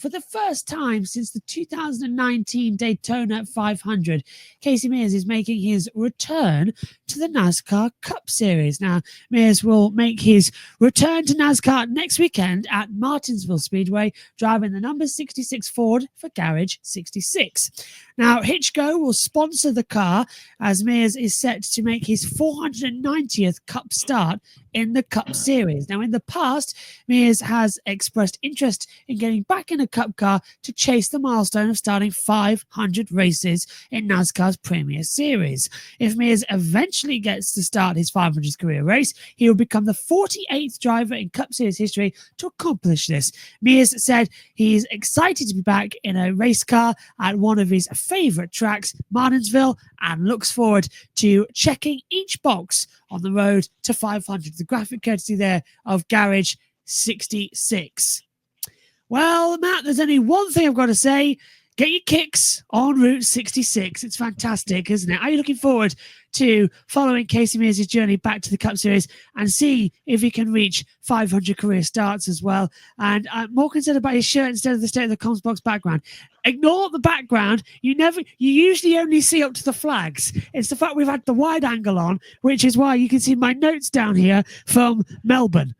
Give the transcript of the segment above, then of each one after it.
For the first time since the 2019 Daytona 500, Casey Mears is making his return to the NASCAR Cup Series. Now, Mears will make his return to NASCAR next weekend at Martinsville Speedway, driving the number 66 Ford for Garage 66. Now, Hitchco will sponsor the car as Mears is set to make his 490th Cup start in the Cup Series. Now, in the past, Mears has expressed interest in getting back in a Cup car to chase the milestone of starting 500 races in NASCAR's Premier Series. If Mears eventually gets to start his 500th career race, he will become the 48th driver in Cup Series history to accomplish this. Mears said he is excited to be back in a race car at one of his favorite tracks, Martinsville, and looks forward to checking each box on the road to 500. The graphic courtesy there of Garage 66. Well, Matt, there's only one thing I've got to say. Get your kicks on Route 66. It's fantastic, isn't it? Are you looking forward to following Casey Mears' journey back to the Cup Series and see if he can reach 500 career starts as well? And I'm more concerned about his shirt instead of the State of the Comms box background. Ignore the background. You usually only see up to the flags. It's the fact we've had the wide angle on, which is why you can see my notes down here from Melbourne.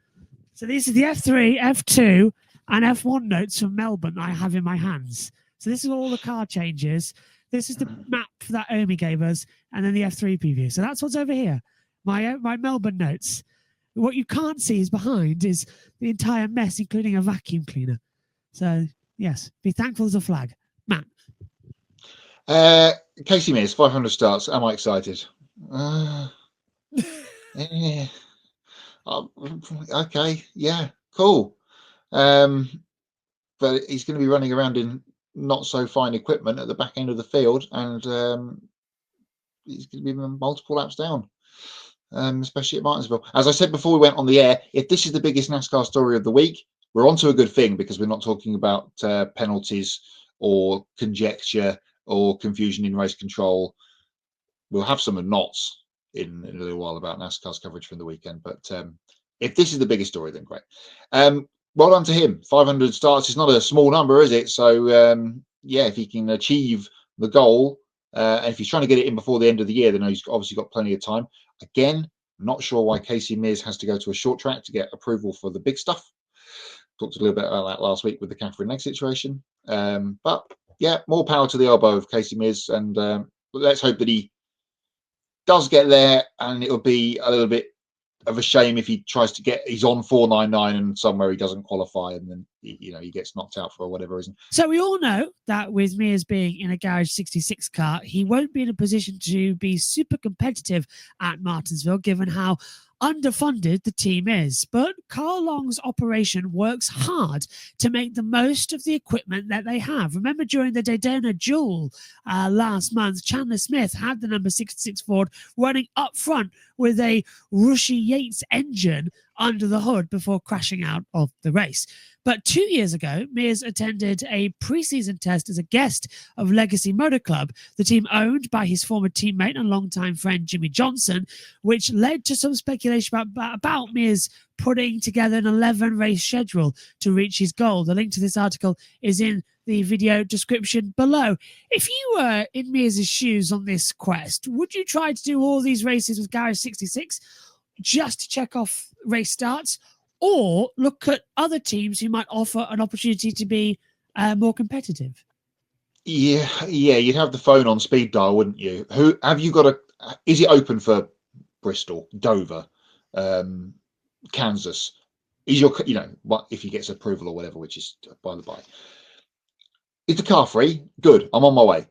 So these are the F3, F2, and F1 notes from Melbourne I have in my hands. So this is all the car changes. This is the map that Omi gave us, and then the F3 preview. So that's what's over here. My Melbourne notes. What you can't see is behind is the entire mess, including a vacuum cleaner. So yes, be thankful there's a flag. Matt. Casey Mears, 500 starts. Am I excited? Yeah. Okay. Yeah. Cool. But he's going to be running around in not so fine equipment at the back end of the field, and he's going to be multiple laps down, especially at Martinsville. As I said before we went on the air, if this is the biggest NASCAR story of the week, we're onto a good thing, because we're not talking about penalties or conjecture or confusion in race control. We'll have some knots in a little while about NASCAR's coverage from the weekend, but if this is the biggest story, then great. Well done to him. 500 starts is not a small number, is it? So, yeah, if he can achieve the goal, and if he's trying to get it in before the end of the year, then he's obviously got plenty of time. Again, not sure why Casey Mears has to go to a short track to get approval for the big stuff. Talked a little bit about that last week with the Catherine Legg situation. But, yeah, more power to the elbow of Casey Mears, and let's hope that he does get there, and it'll be a little bit of a shame if he tries to get, he's on 499 and somewhere he doesn't qualify, and then he gets knocked out for whatever reason. So we all know that with Mears being in a Garage 66 car, he won't be in a position to be super competitive at Martinsville, given how underfunded the team is. But Carl Long's operation works hard to make the most of the equipment that they have. Remember, during the Daytona Duel last month, Chandler Smith had the number 66 Ford running up front with a Rushy Yates engine under the hood before crashing out of the race. But 2 years ago, Mears attended a preseason test as a guest of Legacy Motor Club, the team owned by his former teammate and longtime friend Jimmy Johnson, which led to some speculation about Mears putting together an 11-race schedule to reach his goal. The link to this article is in the video description below. If you were in Mears' shoes on this quest, would you try to do all these races with Garage 66 just to check off race starts, or look at other teams who might offer an opportunity to be more competitive? Yeah, you'd have the phone on speed dial, wouldn't you? Who have you got? Is it open for Bristol, Dover, Kansas? Is your, what if he gets approval or whatever, which is by the by? Is the car free? Good, I'm on my way.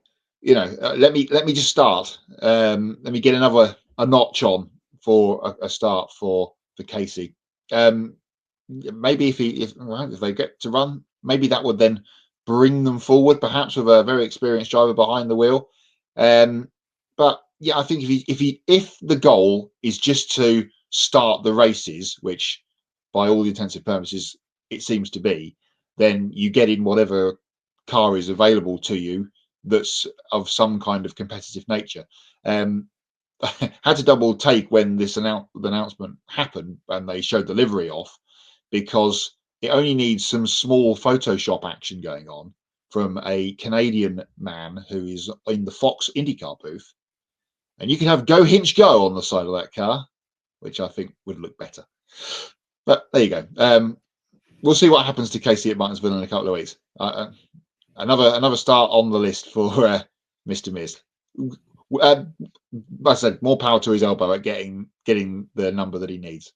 Let me just start. Let me get a notch on for a start for Casey. Maybe if they get to run, maybe that would then bring them forward, perhaps with a very experienced driver behind the wheel. But yeah, I think if the goal is just to start the races, which by all the intents and purposes it seems to be, then you get in whatever car is available to you that's of some kind of competitive nature. Had to double take when this announcement happened and they showed the livery off, because it only needs some small Photoshop action going on from a Canadian man who is in the Fox IndyCar booth, and you can have "Go Hinch Go" on the side of that car, which I think would look better. But there you go. We'll see what happens to Casey at Martinsville in a couple of weeks. Another start on the list for Mr. Mears. Like I said, more power to his elbow at getting the number that he needs.